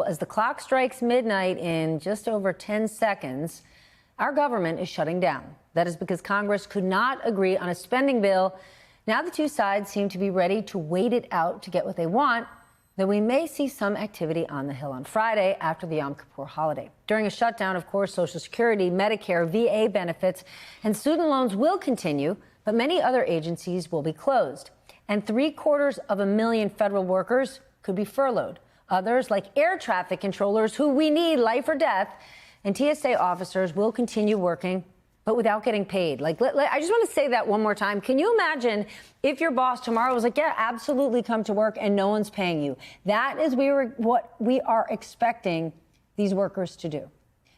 As the clock strikes midnight in just over 10 seconds, our government is shutting down. That is because Congress could not agree on a spending bill. Now the two sides seem to be ready to wait it out to get what they want, though we may see some activity on the Hill on Friday after the Yom Kippur holiday. During a shutdown, of course, Social Security, Medicare, VA benefits, and student loans will continue, but many other agencies will be closed. And 750,000 federal workers could be furloughed. Others, like air traffic controllers, who we need life or death, and TSA officers will continue working, but without getting paid. I just want to say that one more time. Can you imagine if your boss tomorrow was like, yeah, absolutely come to work and no one's paying you? That is what we are expecting these workers to do.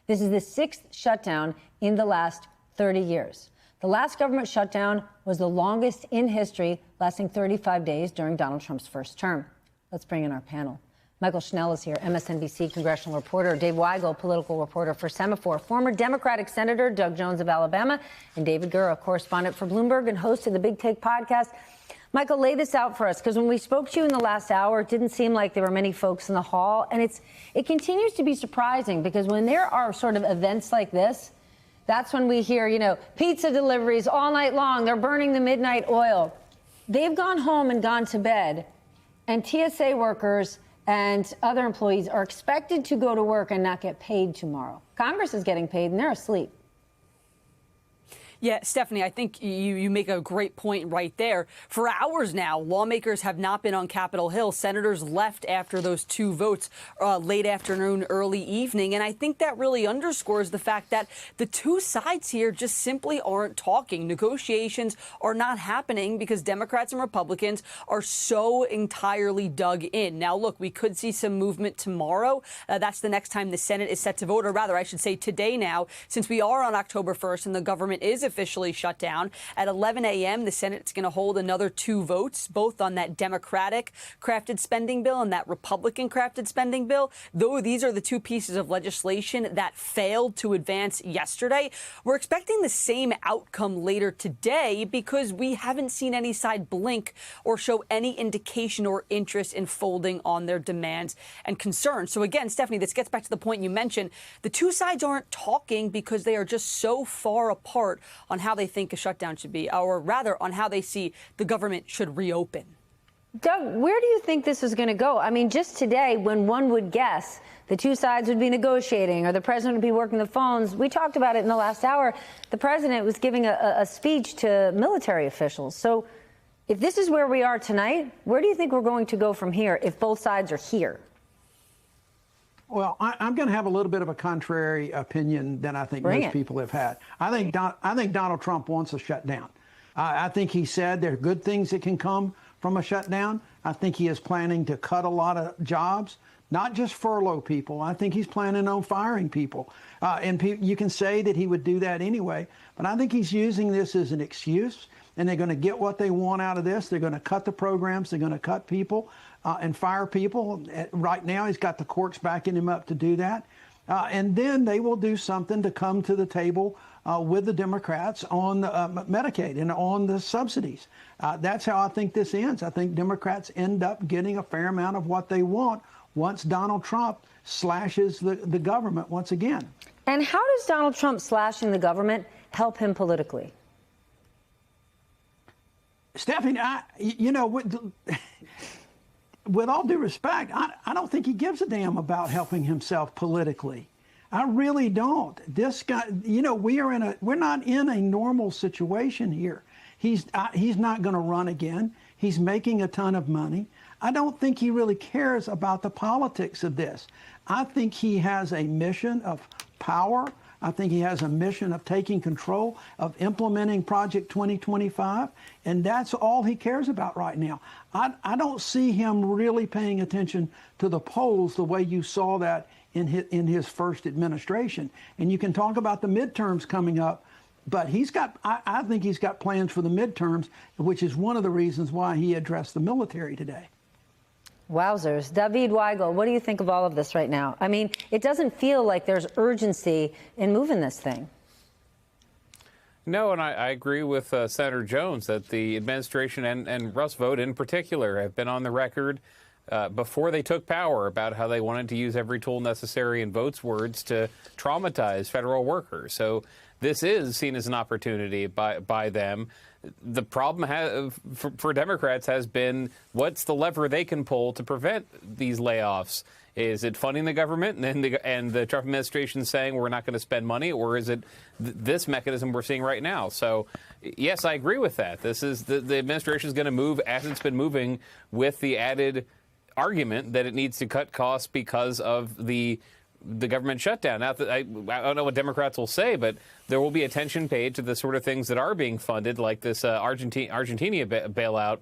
This is the 6th shutdown in the last 30 years. The last government shutdown was the longest in history, lasting 35 days during Donald Trump's first term. Let's bring in our panel. Michael Schnell is here, MSNBC congressional reporter. Dave Weigel, political reporter for Semaphore. Former Democratic Senator Doug Jones of Alabama. And David Gura, correspondent for Bloomberg and host of the Big Take podcast. Michael, lay this out for us, because when we spoke to you in the last hour, it didn't seem like there were many folks in the hall. And it continues to be surprising, because when there are sort of events like this, that's when we hear, pizza deliveries all night long. They're burning the midnight oil. They've gone home and gone to bed. And TSA workers and other employees are expected to go to work and not get paid tomorrow. Congress is getting paid and they're asleep. Yeah, Stephanie, I think you make a great point right there. For hours now, lawmakers have not been on Capitol Hill. Senators left after those two votes late afternoon, early evening. And I think that really underscores the fact that the two sides here just simply aren't talking. Negotiations are not happening because Democrats and Republicans are so entirely dug in. Now, look, we could see some movement tomorrow. That's the next time the Senate is set to vote, or rather, I should say today now, since we are on October 1st and the government is officially shut down. At 11 a.m., the Senate's going to hold another two votes, both on that Democratic crafted spending bill and that Republican crafted spending bill. Though these are the two pieces of legislation that failed to advance yesterday, we're expecting the same outcome later today because we haven't seen any side blink or show any indication or interest in folding on their demands and concerns. So again, Stephanie, this gets back to the point you mentioned. The two sides aren't talking because they are just so far apart on how they think a shutdown should be, or rather on how they see the government should reopen. Doug, where do you think this is going to go? I mean, just today, when one would guess the two sides would be negotiating or the president would be working the phones, we talked about it in the last hour. The president was giving a speech to military officials. So if this is where we are tonight, where do you think we're going to go from here if both sides are here? Well, I'm going to have a little bit of a contrary opinion than I think most people have had. I think Donald Trump wants a shutdown. I think he said there are good things that can come from a shutdown. I think he is planning to cut a lot of jobs, not just furlough people. I think he's planning on firing people. And you can say that he would do that anyway, but I think he's using this as an excuse, and they're going to get what they want out of this. They're going to cut the programs. They're going to cut people. And fire people. Right now, he's got the courts backing him up to do that. And then they will do something to come to the table with the Democrats on Medicaid and on the subsidies. That's how I think this ends. I think Democrats end up getting a fair amount of what they want once Donald Trump slashes the government once again. And how does Donald Trump slashing the government help him politically? Stephanie, with all due respect, I don't think he gives a damn about helping himself politically. I really don't. This guy, we're not in a normal situation here. He's not going to run again. He's making a ton of money. I don't think he really cares about the politics of this. I think he has a mission of power. I think he has a mission of taking control, of implementing Project 2025, and that's all he cares about right now. I don't see him really paying attention to the polls the way you saw that in his first administration. And you can talk about the midterms coming up, but I think he's got plans for the midterms, which is one of the reasons why he addressed the military today. Wowzers. David Weigel, what do you think of all of this right now? I mean, it doesn't feel like there's urgency in moving this thing. No, and I agree with Senator Jones that the administration and Russ Vought in particular have been on the record before they took power about how they wanted to use every tool necessary in votes words to traumatize federal workers. So this is seen as an opportunity by them. The problem for Democrats has been, what's the lever they can pull to prevent these layoffs? Is it funding the government and the Trump administration saying we're not going to spend money, or is it this mechanism we're seeing right now? So, yes, I agree with that. This is the administration is going to move as it's been moving, with the added argument that it needs to cut costs because of the government shutdown. Now, I don't know what Democrats will say, but there will be attention paid to the sort of things that are being funded, like this Argentina bailout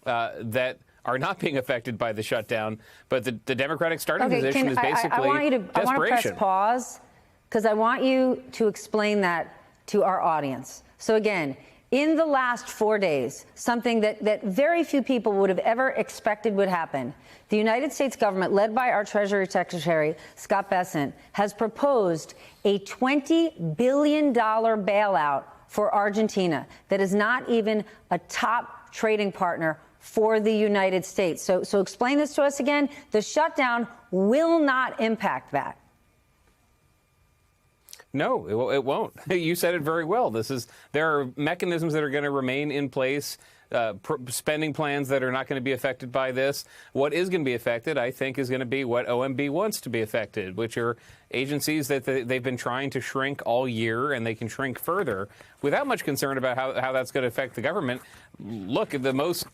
that are not being affected by the shutdown. But the Democratic starting position is basically I want to press pause, because I want you to explain that to our audience. So again, in the last 4 days, something that very few people would have ever expected would happen, the United States government, led by our Treasury Secretary, Scott Bessent, has proposed a $20 billion bailout for Argentina that is not even a top trading partner for the United States. So explain this to us again. The shutdown will not impact that. No, it won't. You said it very well. There are mechanisms that are going to remain in place, spending plans that are not going to be affected by this. What is going to be affected, I think, is going to be what OMB wants to be affected, which are agencies that they've been trying to shrink all year, and they can shrink further without much concern about how that's going to affect the government. Look, the most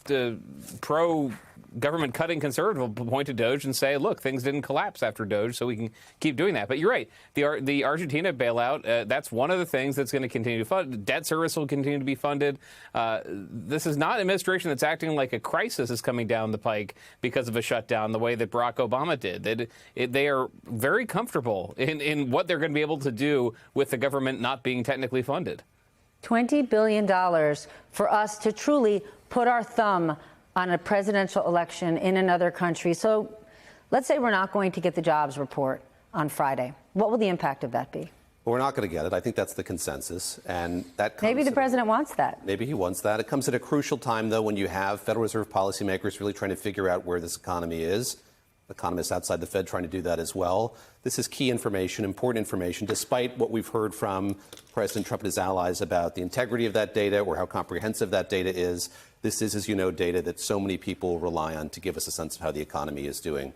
pro-government cutting conservative will point to DOGE and say, look, things didn't collapse after DOGE, so we can keep doing that. But you're right. The Argentina bailout, that's one of the things that's going to continue to fund. Debt service will continue to be funded. This is not an administration that's acting like a crisis is coming down the pike because of a shutdown the way that Barack Obama did. They are very comfortable in what they're going to be able to do with the government not being technically funded. $20 billion for us to truly put our thumb on a presidential election in another country. So let's say we're not going to get the jobs report on Friday. What will the impact of that be? Well, we're not going to get it. I think that's the consensus. And that maybe the president wants that. Maybe he wants that. It comes at a crucial time, though, when you have Federal Reserve policymakers really trying to figure out where this economy is. Economists outside the Fed trying to do that as well. This is key information, important information, despite what we've heard from President Trump and his allies about the integrity of that data or how comprehensive that data is. This is, as you know, data that so many people rely on to give us a sense of how the economy is doing.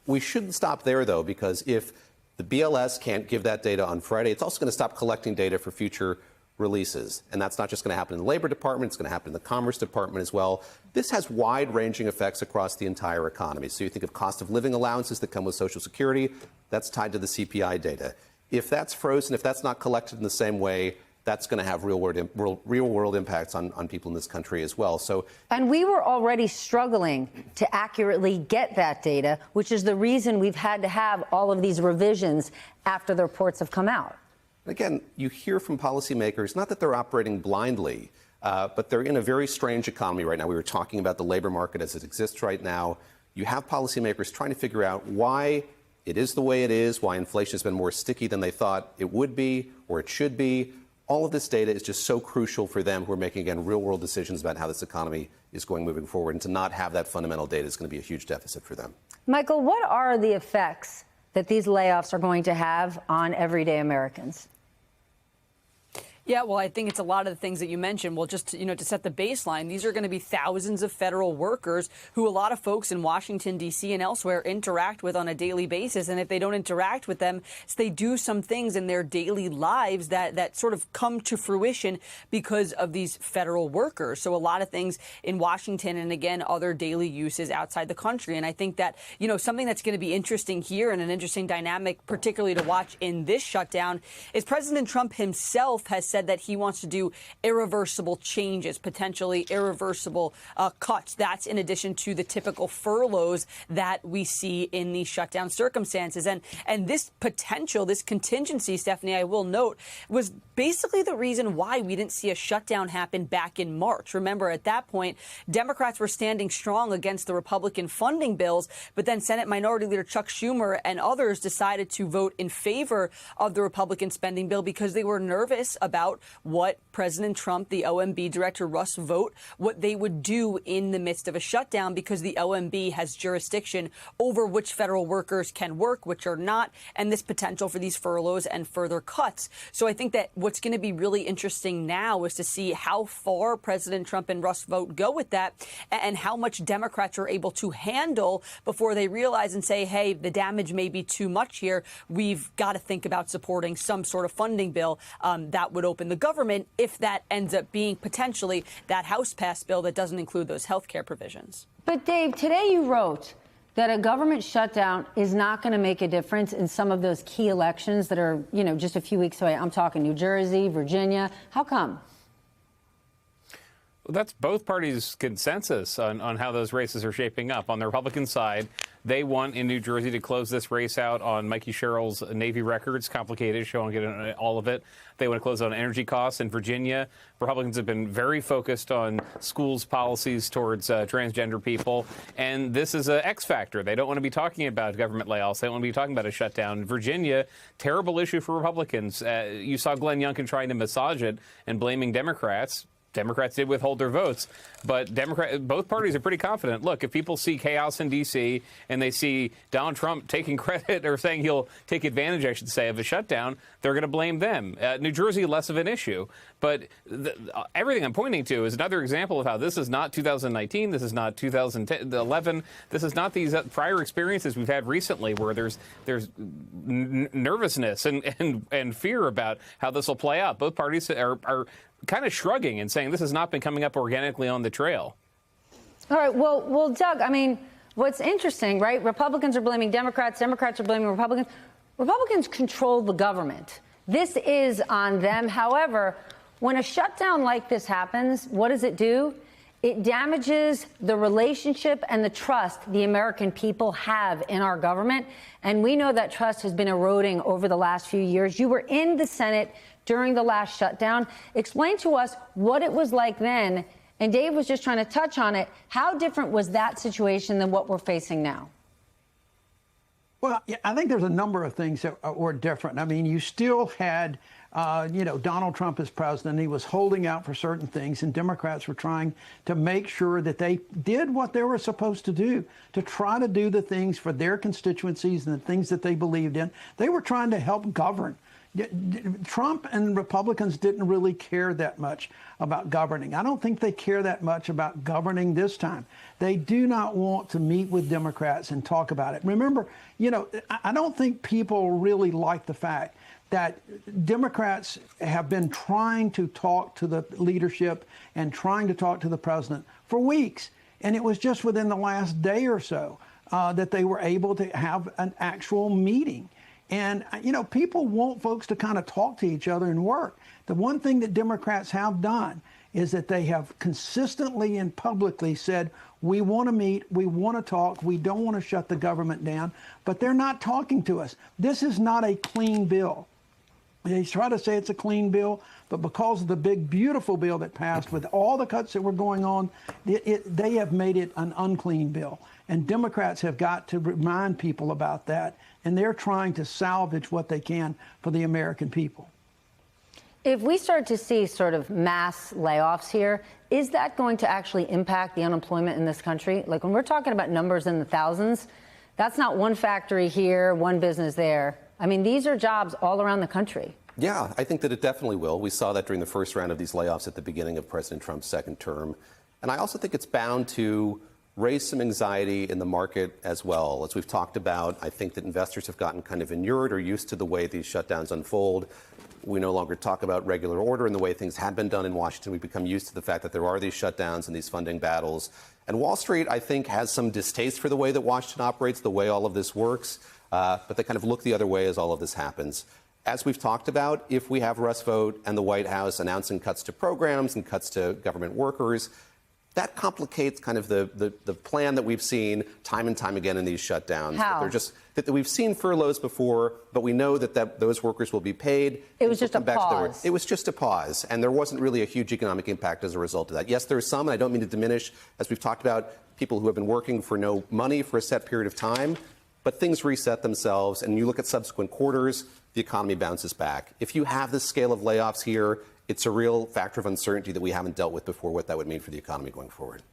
We shouldn't stop there, though, because if the BLS can't give that data on Friday, it's also going to stop collecting data for future releases. And that's not just going to happen in the Labor Department, it's going to happen in the Commerce Department as well. This has wide-ranging effects across the entire economy. So you think of cost of living allowances that come with Social Security, that's tied to the CPI data. If that's frozen, if that's not collected in the same way, that's going to have real-world impacts on people in this country as well. And we were already struggling to accurately get that data, which is the reason we've had to have all of these revisions after the reports have come out. Again, you hear from policymakers, not that they're operating blindly, but they're in a very strange economy right now. We were talking about the labor market as it exists right now. You have policymakers trying to figure out why it is the way it is, why inflation has been more sticky than they thought it would be or it should be. All of this data is just so crucial for them who are making, again, real-world decisions about how this economy is going moving forward. And to not have that fundamental data is going to be a huge deficit for them. Michael, what are the effects that these layoffs are going to have on everyday Americans? Yeah, well, I think it's a lot of the things that you mentioned. Well, just to set the baseline, these are going to be thousands of federal workers who a lot of folks in Washington, D.C. and elsewhere interact with on a daily basis. And if they don't interact with them, they do some things in their daily lives that sort of come to fruition because of these federal workers. So a lot of things in Washington and, again, other daily uses outside the country. And I think that, something that's going to be interesting here and an interesting dynamic, particularly to watch in this shutdown, is President Trump himself has said that he wants to do irreversible changes, potentially irreversible cuts. That's in addition to the typical furloughs that we see in these shutdown circumstances. And this potential, this contingency, Stephanie, I will note, was basically the reason why we didn't see a shutdown happen back in March. Remember, at that point, Democrats were standing strong against the Republican funding bills, but then Senate Minority Leader Chuck Schumer and others decided to vote in favor of the Republican spending bill because they were nervous about out what President Trump, the OMB director, Russ Vought, what they would do in the midst of a shutdown, because the OMB has jurisdiction over which federal workers can work, which are not, and this potential for these furloughs and further cuts. So I think that what's going to be really interesting now is to see how far President Trump and Russ Vought go with that, and how much Democrats are able to handle before they realize and say, hey, the damage may be too much here. We've got to think about supporting some sort of funding bill that would open the government, if that ends up being potentially that House-passed bill that doesn't include those health care provisions. But, Dave, today you wrote that a government shutdown is not going to make a difference in some of those key elections that are, just a few weeks away. I'm talking New Jersey, Virginia. How come? Well, that's both parties' consensus on how those races are shaping up. On the Republican side, they want in New Jersey to close this race out on Mikey Sherrill's Navy records. Complicated. She won't get into all of it. They want to close on energy costs. In Virginia, Republicans have been very focused on schools' policies towards transgender people. And this is an X factor. They don't want to be talking about government layoffs. They don't want to be talking about a shutdown. Virginia, terrible issue for Republicans. You saw Glenn Youngkin trying to massage it and blaming Democrats. Democrats did withhold their votes, but both parties are pretty confident. Look, if people see chaos in D.C. and they see Donald Trump taking credit or saying he'll take advantage, I should say, of a shutdown, they're going to blame them. New Jersey, less of an issue. But everything I'm pointing to is another example of how this is not 2019. This is not 2011. This is not these prior experiences we've had recently where there's nervousness and fear about how this will play out. Both parties are kind of shrugging and saying this has not been coming up organically on the trail. All right. Well, Doug, I mean, what's interesting, right? Republicans are blaming Democrats. Democrats are blaming Republicans. Republicans control the government. This is on them. However, when a shutdown like this happens, what does it do? It damages the relationship and the trust the American people have in our government. And we know that trust has been eroding over the last few years. You were in the Senate during the last shutdown. Explain to us what it was like then. And Dave was just trying to touch on it. How different was that situation than what we're facing now? Well, yeah, I think there's a number of things that were different. I mean, you still had, Donald Trump as president. He was holding out for certain things, and Democrats were trying to make sure that they did what they were supposed to do, to try to do the things for their constituencies and the things that they believed in. They were trying to help govern. Trump and Republicans didn't really care that much about governing. I don't think they care that much about governing this time. They do not want to meet with Democrats and talk about it. Remember, I don't think people really like the fact that Democrats have been trying to talk to the leadership and trying to talk to the president for weeks. And it was just within the last day or so that they were able to have an actual meeting. And, people want folks to kind of talk to each other and work. The one thing that Democrats have done is that they have consistently and publicly said, we want to meet, we want to talk, we don't want to shut the government down, but they're not talking to us. This is not a clean bill. They try to say it's a clean bill, but because of the big, beautiful bill that passed with all the cuts that were going on, they have made it an unclean bill. And Democrats have got to remind people about that, and they're trying to salvage what they can for the American people. If we start to see sort of mass layoffs here, is that going to actually impact the unemployment in this country? Like when we're talking about numbers in the thousands, that's not one factory here, one business there. I mean, these are jobs all around the country. Yeah, I think that it definitely will. We saw that during the first round of these layoffs at the beginning of President Trump's second term. And I also think it's bound to raise some anxiety in the market as well. As we've talked about, I think that investors have gotten kind of inured or used to the way these shutdowns unfold. We no longer talk about regular order and the way things had been done in Washington. We've become used to the fact that there are these shutdowns and these funding battles. And Wall Street, I think, has some distaste for the way that Washington operates, the way all of this works. But they kind of look the other way as all of this happens. As we've talked about, if we have Russ Vought and the White House announcing cuts to programs and cuts to government workers, that complicates kind of the plan that we've seen time and time again in these shutdowns. How? That we've seen furloughs before, but we know that those workers will be paid. It was just a pause. It was just a pause, and there wasn't really a huge economic impact as a result of that. Yes, there's some, and I don't mean to diminish, as we've talked about, people who have been working for no money for a set period of time, but things reset themselves, and you look at subsequent quarters, the economy bounces back. If you have this scale of layoffs here, it's a real factor of uncertainty that we haven't dealt with before, what that would mean for the economy going forward.